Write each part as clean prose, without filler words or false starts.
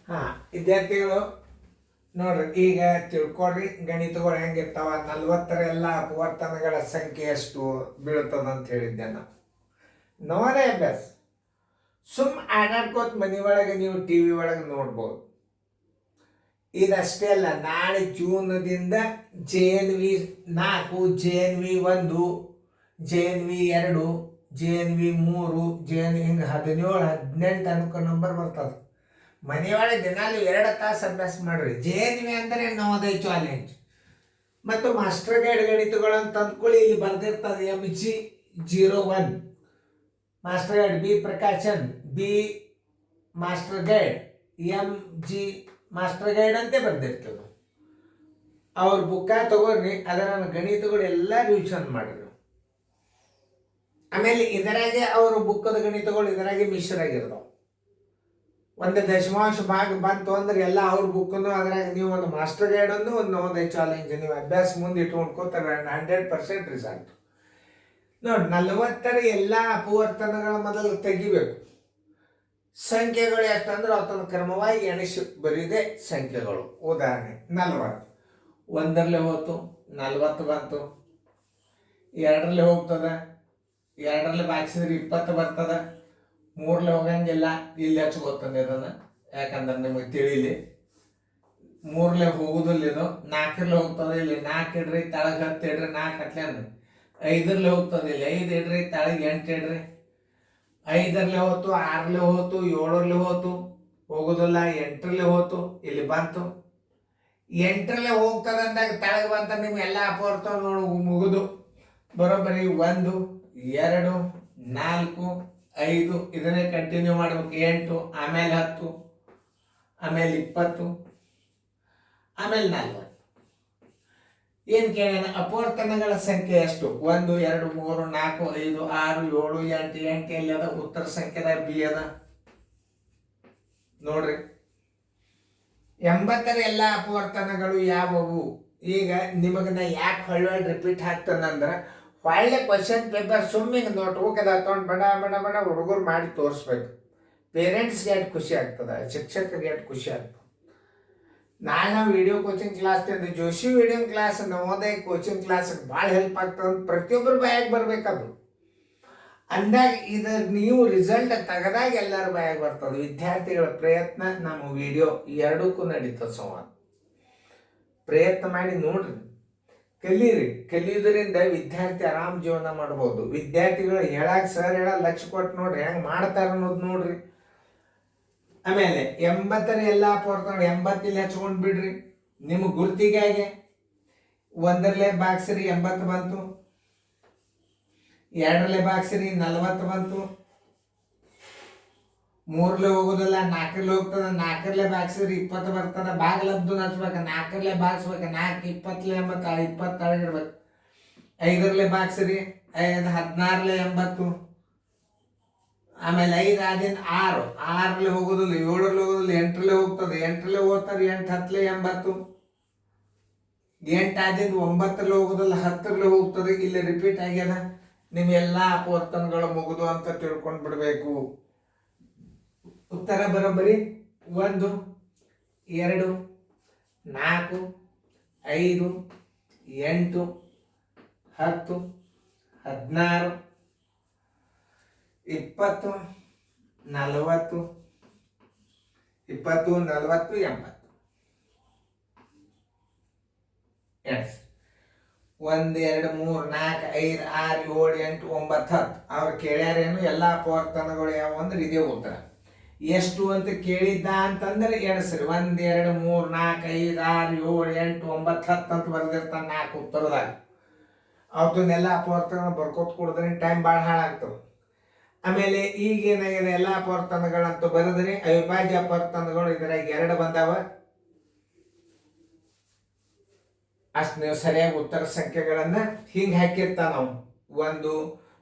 ಹಾಂ, ವಿದ್ಯಾರ್ಥಿಗಳು ನೋಡ್ರಿ, ಈಗ ತಿಳ್ಕೊಡ್ರಿ ಗಣಿತಗಳು ಹೆಂಗಿರ್ತಾವ. 40 ಎಲ್ಲ ಅಪವರ್ತನಗಳ ಸಂಖ್ಯೆ ಎಷ್ಟು ಬೀಳ್ತದಂತ ಹೇಳಿದ್ದೆ ನಾನು. ನೋಡೇ ಅಭ್ಯಾಸ ಸುಮ್ ಆಡಾಡ್ಕೋತ ಮನೆ ಒಳಗೆ ನೀವು ಟಿ ವಿ ಒಳಗೆ ನೋಡ್ಬೋದು. ಇದಷ್ಟೇ ಅಲ್ಲ, ನಾಳೆ ಜೂನದಿಂದ JNV 4, JNV 1, JNV 2, JNV 3, JNV ಹಿಂಗೆ 17, 18 ಅನ್ಕೋ ನಂಬರ್ ಬರ್ತದೆ. ಮನೆಯೊಳಗೆ ದಿನಾಲು 2 ತಾಸು ಅಭ್ಯಾಸ ಮಾಡ್ರಿ. JNV ಅಂದರೆ ನವೋದಯ ಚಾಲೆಂಜ್ ಮತ್ತು ಮಾಸ್ಟರ್ ಗೈಡ್ ಗಣಿತಗಳಂತ ಅಂದ್ಕೊಳ್ಳಿ. ಇಲ್ಲಿ ಬರ್ದಿರ್ತದೆ MG01 master guide, B Prakashan B master guide, MG master guide ಅಂತೆ ಬರ್ದಿರ್ತೇವೆ. ಅವ್ರ ಬುಕ್ಕ ತಗೋರಿ, ಅದರ ಗಣಿತಗಳು ಎಲ್ಲ ರಿವಿಷನ್ ಮಾಡಿರಿ. ಆಮೇಲೆ ಇದರಾಗೆ ಅವ್ರ ಬುಕ್ಕದ ಗಣಿತಗಳು ಇದರಾಗೆ ಮಿಶ್ರ ಆಗಿರ್ತಾವ. 1 ಭಾಗ ಬಂತು ಅಂದ್ರೆ ಎಲ್ಲ ಅವ್ರ ಬುಕ್ಕನ್ನು ಅದ್ರಾಗ ನೀವು ಒಂದು ಮಾಸ್ಟರ್ ಗೈಡ್ ಒಂದು ನವೋದಯ ಚಾಲೆಂಜ್ ನೀವು ಅಭ್ಯಾಸ ಮುಂದೆ ಇಟ್ಕೊಂಡ್ಕೋತಾರೆ 100% ರಿಸಲ್ಟ್. ನೋಡಿ, 40 ಎಲ್ಲ ಅಪವರ್ತನಗಳ ಮೊದಲು ತೆಗಿಬೇಕು. ಸಂಖ್ಯೆಗಳು ಎಷ್ಟಂದ್ರೆ ಅದನ್ನು ಕ್ರಮವಾಗಿ ಎಣಿಸಿ ಬರೀದೆ ಸಂಖ್ಯೆಗಳು. ಉದಾಹರಣೆ 40 1ರಲ್ಲಿ ಹೋಯ್ತು, 40 ಬಂತು. 2ರಲ್ಲಿ ಹೋಗ್ತದೆ, 2ರಲ್ಲಿ ಬಾಗಿಸಿದ್ರೆ 20 ಬರ್ತದೆ. 3ರಲ್ಲಿ ಹೋಗಂಗಿಲ್ಲ, ಇಲ್ಲಿ ಹಚ್ಕೋತಂದೆ ಅದನ್ನು, ಯಾಕಂದ್ರೆ ನಿಮಗೆ ತಿಳಿಲಿ. 3ರಲ್ಲಿ ಹೋಗುದಿಲ್ಲ ಇದು. 4ರಲ್ಲಿ ಹೋಗ್ತದೆ, ಇಲ್ಲಿ 4 ಇಡ್ರಿ, ತಳಗೆ 10 ಇಡ್ರಿ, 4 ಹತ್ಲೆ ಅಂದ್ರೆ. 5ರಲ್ಲಿ ಹೋಗ್ತದೆ, ಇಲ್ಲಿ 5 ಇಡ್ರಿ, ತಳಗೆ 8 ಇಡ್ರಿ. 5ರಲ್ಲಿ ಹೋಯ್ತು, 6ರಲ್ಲಿ ಹೋಯ್ತು, 7ರಲ್ಲಿ ಹೋಯ್ತು, ಹೋಗುದಿಲ್ಲ. 8ರಲ್ಲಿ ಹೋಯ್ತು, ಇಲ್ಲಿ ಬಂತು. 8ರಲ್ಲಿ ಹೋಗ್ತದೆ ಅಂದಾಗ ತಳಗೆ ಬಂತ, ನಿಮ್ಗೆ ಎಲ್ಲ ಅಪವರ್ತ ನೋಡು ಮುಗಿದು ಬರೋಬ್ಬರಿ 1, 2, 4, 5 ಇದನ್ನೇ ಕಂಟಿನ್ಯೂ ಮಾಡ್ಬೇಕು. 8, ಆಮೇಲೆ 10, ಆಮೇಲೆ 20, ಆಮೇಲೆ 40. ಏನು ಕೇಳೋಣ, ಅಪವರ್ತನಗಳ ಸಂಖ್ಯೆ ಎಷ್ಟು? 1, 2, 3, 4, 5, 6, 7, 8. 8 ಎಲ್ಲಿ ಅದ? ಉತ್ತರ ಸಂಖ್ಯೆದ ಬಿ ಅದ ನೋಡ್ರಿ. 80 ಎಲ್ಲ ಅಪವರ್ತನಗಳು ಯಾವುವು? ಈಗ ನಿಮಗೆ ನಾ ಯಾಕೆ ಹೊಳ್ಳಿ ರಿಪೀಟ್ ಹಾಕ್ತಾನಂದ್ರೆ, ಒಳ್ಳೆ ಕ್ವಶನ್ ಪೇಪರ್ ಸುಮ್ಮಿಗೆ ನೋಟ್ಬುಕ್ ಅದ ತೊಗೊಂಡು ಬಡ ಬಡ ಬಡ ಹುಡುಗರು ಮಾಡಿ ತೋರಿಸ್ಬೇಕು. ಪೇರೆಂಟ್ಸ್ಗೆ ಎಷ್ಟು ಖುಷಿ ಆಗ್ತದೆ, ಶಿಕ್ಷಕರಿಗೆ ಎಷ್ಟು ಖುಷಿ ಆಗ್ತದೆ. ನಾನು ವಿಡಿಯೋ ಕೋಚಿಂಗ್ ಕ್ಲಾಸ್ ತಂದೆ, Joshi video class, Navodaya coaching class ಭಾಳ ಹೆಲ್ಪ್ ಆಗ್ತದೆ. ಪ್ರತಿಯೊಬ್ಬರು ಬಾಯಾಗಿ ಬರ್ಬೇಕದು. ಅಂದಾಗ ಇದು ನೀವು ರಿಸಲ್ಟ್ ತೆಗೆದಾಗ ಎಲ್ಲರ ಬಾಯಾಗಿ ಬರ್ತದೆ. ವಿದ್ಯಾರ್ಥಿಗಳ ಪ್ರಯತ್ನ, ನಮ್ಮ ವಿಡಿಯೋ ಎರಡಕ್ಕೂ ನಡೀತದೆ ಸಂವಾದ. ಪ್ರಯತ್ನ ಮಾಡಿ ನೋಡ್ರಿ, ಕಲೀರಿ. ಕಲಿಯೋದ್ರಿಂದ ವಿದ್ಯಾರ್ಥಿ ಆರಾಮ್ ಜೀವನ ಮಾಡ್ಬೋದು. ವಿದ್ಯಾರ್ಥಿಗಳು ಹೇಳಕ್ಕೆ ಸರ್ ಹೇಳ ಲಕ್ಷ ಕೊಟ್ಟು ನೋಡ್ರಿ ಹೆಂಗೆ ಮಾಡ್ತಾರೆ ಅನ್ನೋದು ನೋಡ್ರಿ. ಆಮೇಲೆ 80 ಎಲ್ಲ ಅಪವರ್ತನ 80 ಹಚ್ಕೊಂಡು ಬಿಡ್ರಿ. ನಿಮಗೆ ಗುರ್ತಿಗಾಗಿ 1ರಲ್ಲೇ ಬಾಗ್ಸಿರಿ 80 ಬಂತು, 2ರಲ್ಲೇ ಬಾಗ್ಸಿರಿ 40 ಬಂತು. 3ರಲ್ಲಿ ಹೋಗೋದಿಲ್ಲ, 4ರಲ್ಲಿ ಹೋಗ್ತದೆ. 4ರಲ್ಲೇ ಬಾಗ್ಸಿರಿ 20 ಬರ್ತದೆ. ಬಾಗ್ಲಬ್ದು ಹಚ್ಬೇಕು, 4ರಲ್ಲೇ ಬಾಗ್ಸ್ಬೇಕು. 4, 20, 80, 20 ತಳಗಿರ್ಬೇಕು. 5ರಲ್ಲೇ ಬಾಗ್ಸಿರಿ 16ರಲ್ಲಿ 80. ಆಮೇಲೆ 5 ಆದಿಂದ 6, 6ರಲ್ಲಿ ಹೋಗೋದಿಲ್ಲ, 7ರಲ್ಲಿ ಹೋಗೋದಿಲ್ಲ, 8ರಲ್ಲಿ ಹೋಗ್ತದೆ. 8ರಲ್ಲಿ ಹೋಗ್ತಾರೆ, 8, 10, 80. 8 ಆದಿಂದ 9ರಲ್ಲಿ ಹೋಗೋದಿಲ್ಲ, 10ರಲ್ಲಿ ಹೋಗ್ತದೆ. ಇಲ್ಲಿ ರಿಪೀಟ್ ಆಗ್ಯದ. ನಿಮ್ಮೆಲ್ಲ ಅಪವರ್ತನಗಳು ಮುಗಿದು ಅಂತ ತಿಳ್ಕೊಂಡು ಬಿಡಬೇಕು. ಉತ್ತರ ಬರೋಬ್ಬರಿ 1, 2, 4, 5, 8, 10, 16, 20, 40, 20, 40, 80. 1, 2, 3, 4, 5, 6, 7, 8, 9, 10. ಅವ್ರು ಕೇಳ್ಯಾರೇನು ಎಲ್ಲ ಅಪವರ್ತನಗಳು ಯಾವ ಅಂದ್ರೆ ಇದೇ ಉತ್ತರ. ಎಷ್ಟು ಅಂತ ಕೇಳಿದ್ದ ಅಂತಂದ್ರೆ ಎಣಿಸ್ರಿ. 1, 2, 3, 4, 5, 6, 7, 8, 9, 10 ಅಂತ ಬರ್ದಿರ್ತಾನೆ 4 ಉತ್ತರದಾಗ. ಅವತ್ತನ್ನೆಲ್ಲ ಅಪವರ್ತನ ಬರ್ಕೋತ ಕೊಡಿದ್ರೆ ಟೈಮ್ ಭಾಳ ಹಾಳಾಗ್ತವೆ. ಆಮೇಲೆ ಈಗೇನಾಗಿದೆ, ಎಲ್ಲ ಅಪವರ್ತನಗಳಂತೂ ಬರೆದ್ರಿ. ಅವಿಭಾಜ್ಯ ಅಪವರ್ತನಗಳು ಇದರಾಗ 2 ಬಂದಾವ. ಅಷ್ಟು ನೀವು ಸರಿಯಾಗಿ ಉತ್ತರ ಸಂಖ್ಯೆಗಳನ್ನ ಹಿಂಗೆ ಹಾಕಿರ್ತಾವ ನಾವು. 1,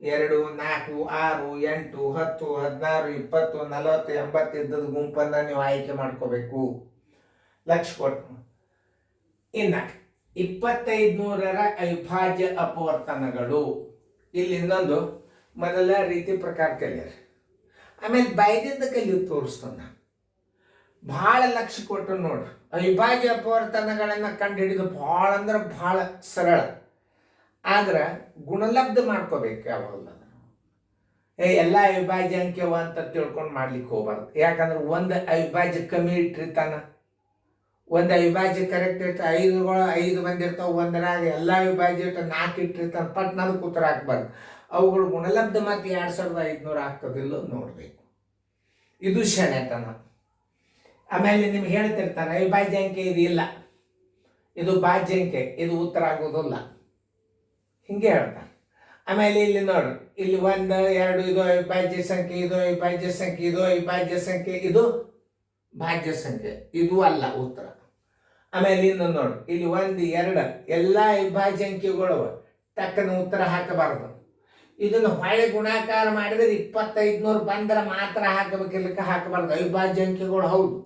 2, 4, 6, 8, 10, 16, 20, 40, 80 ಇದ್ದದ ಗುಂಪನ್ನ ನೀವು ಆಯ್ಕೆ ಮಾಡ್ಕೋಬೇಕು. ಲಕ್ಷ ಕೊಟ್ಟು. ಇನ್ನು 2500ರ ಅವಿಭಾಜ್ಯ ಅಪವರ್ತನಗಳು. ಇಲ್ಲಿ ಇನ್ನೊಂದು ಮೊದಲ ರೀತಿ ಪ್ರಕಾರ ಕಲಿಯರಿ, ಆಮೇಲೆ ಬಾಯ್ದಿಂದ ಕಲಿಯೋದು ತೋರಿಸ್ತಾನೆ. ಭಾಳ ಲಕ್ಷ್ಯ ಕೊಟ್ಟು ನೋಡ್ರಿ. ಅವಿಭಾಜ್ಯ ಅಪವರ್ತನಗಳನ್ನು ಕಂಡುಹಿಡಿದು ಭಾಳ ಅಂದ್ರೆ ಭಾಳ ಸರಳ. ಆದ್ರೆ ಗುಣಲಬ್ಧ ಮಾಡ್ಕೋಬೇಕು ಯಾವಾಗಲ್ಲ. ಎಲ್ಲ ಅವಿಭಾಜ್ಯ ಅಂಕೆವ ಅಂತ ತಿಳ್ಕೊಂಡು ಮಾಡ್ಲಿಕ್ಕೆ ಹೋಗ್ಬಾರ್ದು. ಯಾಕಂದ್ರೆ ಒಂದು ಅವಿಭಾಜ್ಯ ಕಮ್ಮಿ ಇಟ್ಟಿರ್ತಾನ, ಒಂದು ಅವಿಭಾಜ್ಯ ಕರೆಕ್ಟ್ ಇರ್ತಾವೆ, 5 ಬಂದಿರ್ತಾವೆ, ಒಂದರಾಗ ಎಲ್ಲ ಅವಿಭಾಜ್ಯ ಇರ್ತಾವೆ, 4 ಇಟ್ಟಿರ್ತಾನೆ, ಪಟ್ ಅದಕ್ಕೆ ಉತ್ತರ ಹಾಕ್ಬಾರ್ದು. ಅವುಗಳು ಗುಣಲಬ್ಧ ಮತ್ತು 2500 ಆಗ್ತದಿಲ್ಲ ನೋಡಬೇಕು. ಇದು ಶಣೆತನ. ಆಮೇಲೆ ನಿಮ್ಗೆ ಹೇಳ್ತಿರ್ತಾರೆ ಅವಿಭಾಜ್ಯ ಅಂಕೆ ಇದು ಇಲ್ಲ, ಇದು ಭಾಜ್ಯ ಅಂಕೆ, ಇದು ಉತ್ತರ ಆಗೋದಿಲ್ಲ, ಹಿಂಗೆ ಹೇಳ್ತಾರೆ. ಆಮೇಲೆ ಇಲ್ಲಿ ನೋಡ್ರಿ, ಇಲ್ಲಿ 1 2 ಇದು ಅವಿಭಾಜ್ಯ ಸಂಖ್ಯೆ, ಇದು ಅವಿಭಾಜ್ಯ ಸಂಖ್ಯೆ, ಇದು ಅವಿಭಾಜ್ಯ ಸಂಖ್ಯೆ, ಇದು ಭಾಜ್ಯ ಸಂಖ್ಯೆ, ಇದು ಅಲ್ಲ ಉತ್ತರ. ಆಮೇಲೆ ಇನ್ನು ನೋಡ್ರಿ, ಇಲ್ಲಿ 1 2 ಎಲ್ಲ ಅವಿಭಾಜ್ಯ ಅಂಕೆಗಳು ತಕ್ಕನ ಉತ್ತರ ಹಾಕಬಾರ್ದು. ಇದನ್ನು ಹೊಳೆ ಗುಣಾಕಾರ ಮಾಡಿದ್ರೆ 2500 ಬಂದ್ರೆ ಮಾತ್ರ ಹಾಕಬೇಕಿಲ್ಲಕ್ಕೆ ಹಾಕಬಾರ್ದು. ಅವಿಭಾಜ್ಯ ಅಂಕೆಗಳು ಹೌದು,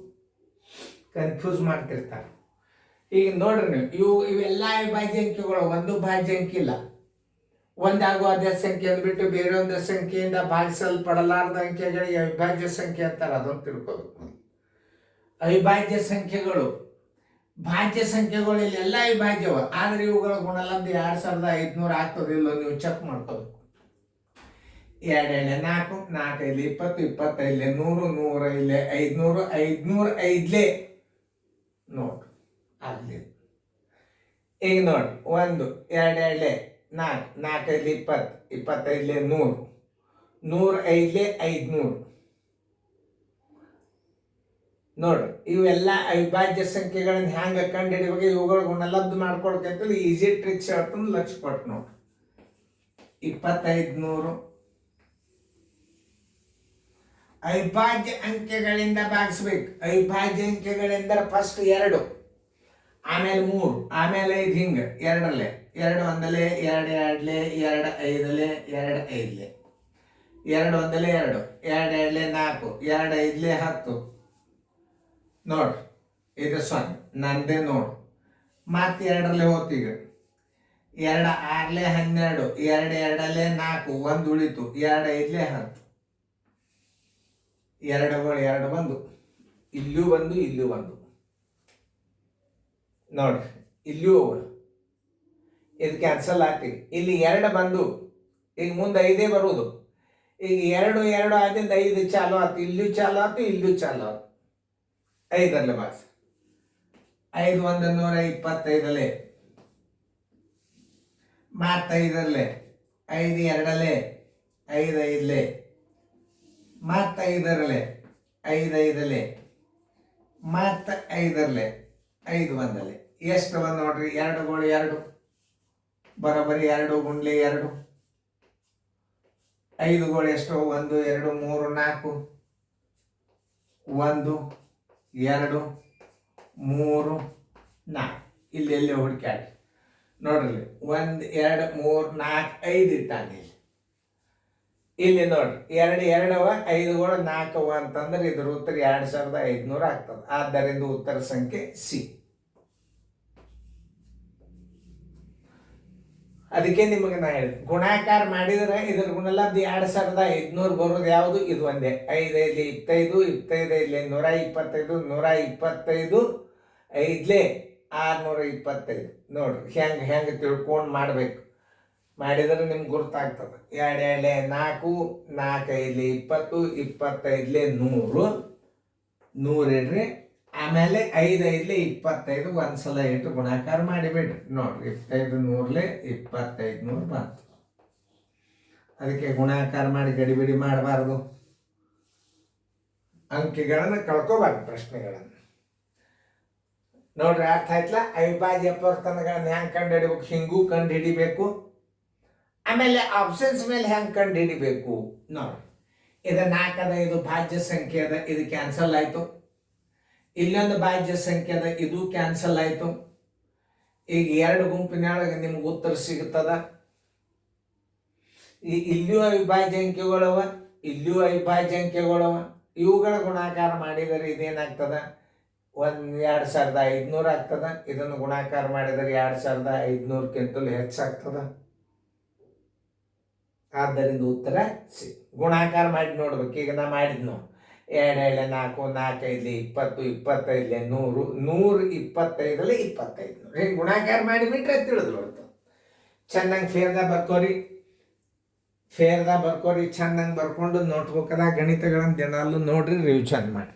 ಕನ್ಫ್ಯೂಸ್ ಮಾಡ್ತಿರ್ತಾರೆ. ಈಗ ನೋಡ್ರಿ ನೀವು, ಇವೆಲ್ಲ ಅವಿಭಾಜ್ಯ ಅಂಕೆಗಳು, ಒಂದು ಭಾಜ್ಯ ಅಂಕೆ ಇಲ್ಲ. ಒಂದಾಗುವ ಅದೇ ಸಂಖ್ಯೆ ಅಂದ್ಬಿಟ್ಟು ಬೇರೆ ಒಂದು ಸಂಖ್ಯೆಯಿಂದ ಭಾಗಿಸಲ್ಪಡಲಾರದ ಅಂಕೆಗಳಿಗೆ ಅವಿಭಾಜ್ಯ ಸಂಖ್ಯೆ ಅಂತಾರೆ. ಅದನ್ನು ತಿಳ್ಕೋಬೇಕು. ಅವಿಭಾಜ್ಯ ಸಂಖ್ಯೆಗಳು ಭಾಜ್ಯ ಸಂಖ್ಯೆಗಳು ಇಲ್ಲೆಲ್ಲ ಅವಿಭಾಜ್ಯವ, ಆದ್ರೆ ಇವುಗಳ ಗುಣಲಬ್ಧ 2500 ಆಗ್ತದಿಲ್ಲ, ನೀವು ಚೆಕ್ ಮಾಡ್ಕೋಬೇಕು. 2 4 4 20 25 100 100 500 500 5 ನೋಡ್ರಿ ಆಗಲಿ. ಈಗ ನೋಡ್ರಿ, 1 2 4 4 20 25 100 100 500 ನೋಡ್ರಿ. ಇವೆಲ್ಲ ಅವಿಭಾಜ್ಯ ಸಂಖ್ಯೆಗಳನ್ನ ಹ್ಯಾಂಗ ಕಂಡುಹಿಡಿಬೇಕು, ಇವುಗಳ ಗುಣಲಬ್ಧ ಮಾಡ್ಕೊಳ್ತೈತಲ್ಲ, ಈಸಿ ಟ್ರಿಕ್ಸ್ ಹೇಳ್ತಂದು ಲಕ್ಷ ಕೊಟ್ಟು ನೋಡ್ರಿ. 2500 ಅವಿಭಾಜ್ಯ ಅಂಕೆಗಳಿಂದ ಭಾಗಿಸ್ಬೇಕು. ಅವಿಭಾಜ್ಯ ಅಂಕೆಗಳೆಂದರೆ ಫಸ್ಟ್ 2, ಆಮೇಲೆ 3, ಆಮೇಲೆ 5, ಹಿಂಗೆ 2 2 1 2 2 2 5 2 5 2 1 2 2 2 4 2 5 10 ನೋಡ್ರಿ. ಇದು 0 ನಂದೇ ನೋಡು. ಮತ್ತೆ 2 ಹೋತೀಗ 2 6 12 2 2 4 1 ಉಳಿತು, 2 5 10 2 ಬಂದು ಇಲ್ಲೂ ಬಂದು ಇಲ್ಲೂ ಬಂದು ನೋಡ್ರಿ, ಇಲ್ಲೂ ಇದು ಕ್ಯಾನ್ಸಲ್ ಆಗ್ತೀವಿ. ಇಲ್ಲಿ 2 ಬಂದು ಈಗ ಮುಂದೆ 5 ಬರುವುದು. ಈಗ 2 2 ಆದಿಂದ 5 ಚಾಲು ಆಯ್ತು, ಇಲ್ಲೂ ಚಾಲು ಆಯ್ತು, ಇಲ್ಲೂ ಚಾಲು ಆಯ್ತು. 5 ಬಾಸ್ 5 1 125 ಮತ್ತೆ 5 5 2 5 5 ಮತ್ತೆ 5 5 5 ಮತ್ತೆ 5 5 1 ಎಷ್ಟು ಬಂದು ನೋಡ್ರಿ, 2 2 ಬರೋಬ್ಬರಿ 2 ಗುಂಡ್ಲೆ 2 5 ಎಷ್ಟು 1 2 3 4 1 2 3 4 ಇಲ್ಲಿ ಎಲ್ಲಿ ಹುಡುಕ್ಯಾಡಿ ನೋಡ್ರಿ. 1 2 3 4 5 ಇಟ್ಟಾನೆ ಇಲ್ಲಿ ನೋಡ್ರಿ. 2 2 5 4 ಅಂತಂದ್ರೆ ಇದ್ರ ಉತ್ತರ 2500 ಆಗ್ತದೆ. ಆದ್ದರಿಂದ ಉತ್ತರ ಸಂಖ್ಯೆ ಸಿ. ಅದಕ್ಕೆ ನಿಮಗೆ ನಾ ಹೇಳಿದೆ, ಗುಣಾಕಾರ ಮಾಡಿದ್ರೆ ಇದ್ರ ಗುಣಲಬ್ಧ 2500 ಬರೋದು ಯಾವುದು, ಇದು ಒಂದೇ. 5 5 25 25 125 125 5 625 ನೋಡ್ರಿ. ಹೆಂಗೆ ತಿಳ್ಕೊಂಡು ಮಾಡ್ಬೇಕು. ಮಾಡಿದ್ರೆ ನಿಮ್ಗೆ ಗುರ್ತಾಗ್ತದೆ. 2 2 4 4 5 20 25 100 100 ಇಡ್ರಿ. ಆಮೇಲೆ 5 5 25 ಒಂದ್ಸಲ ಇಟ್ಟು ಗುಣಾಕಾರ ಮಾಡಿಬಿಡ್ರಿ. ನೋಡ್ರಿ 25 2500 ಬಂತು. ಅದಕ್ಕೆ ಗುಣಾಕಾರ ಮಾಡಿ ಗಡಿಬಿಡಿ ಮಾಡಬಾರ್ದು, ಅಂಕಿಗಳನ್ನು ಕಳ್ಕೋಬಾರ್ದು ಪ್ರಶ್ನೆಗಳನ್ನು. ನೋಡ್ರಿ ಅರ್ಥ ಆಯ್ತಲ್ಲ. ಅವಿಭಾಜ್ಯ ಅಪವರ್ತನಗಳನ್ನ ಹೆಂಗೆ ಕಂಡು ಹಿಡಿಬೇಕು, ಹಿಂಗೂ ಕಂಡು ಹಿಡಿಬೇಕು. ಆಮೇಲೆ ಆಪ್ಷನ್ಸ್ ಮೇಲೆ ಹೆಂಗೆ ಕಂಡು ಹಿಡಿಬೇಕು ನೋಡ್ರಿ. ಇದು 4 ಅದ, ಇದು ಭಾಜ್ಯ ಸಂಖ್ಯೆ ಅದ, ಇದು ಕ್ಯಾನ್ಸಲ್ ಆಯ್ತು. ಇಲ್ಲೊಂದು ಭಾಜ್ಯ ಸಂಖ್ಯೆ ಅದ, ಇದು ಕ್ಯಾನ್ಸಲ್ ಆಯ್ತು. ಈಗ 2 ಗುಂಪಿನೊಳಗೆ ನಿಮ್ಗೆ ಉತ್ತರ ಸಿಗುತ್ತದ. ಇಲ್ಲಿಯೂ ಅವಿಭಾಜ್ಯ ಅಂಕೆಗಳವ, ಇಲ್ಲಿಯೂ ಅವಿಭಾಜ್ಯ ಅಂಕೆಗಳವ. ಇವುಗಳ ಗುಣಾಕಾರ ಮಾಡಿದರೆ ಇದೇನಾಗ್ತದ, 2500 ಆಗ್ತದ. ಇದನ್ನು ಗುಣಾಕಾರ ಮಾಡಿದರೆ 2500ಕ್ಕಿಂತಲೂ ಹೆಚ್ಚಾಗ್ತದ. ಆದ್ದರಿಂದ ಉತ್ತರ ಸಿ. ಗುಣಾಕಾರ ಮಾಡಿ ನೋಡ್ಬೇಕು. ಈಗ ನಾ ಮಾಡಿದ್ನು ಎರಡೇಳೆ 4, 4 20, 25 100, 125 25 ಹಿಂಗೆ ಗುಣಾಕಾರ ಮಾಡಿಬಿಟ್ರೆ ತಿಳಿದು ಬರ್ತದೆ. ಚೆನ್ನಾಗಿ ಫೇರ್ದಾಗ ಬರ್ಕೋರಿ ಚೆನ್ನಾಗಿ ಬರ್ಕೊಂಡು ನೋಟ್ಬುಕ್ದಾಗ ಗಣಿತಗಳನ್ನು ದಿನಾಲು ನೋಡ್ರಿ, ರಿವಿಷನ್ ಮಾಡಿ.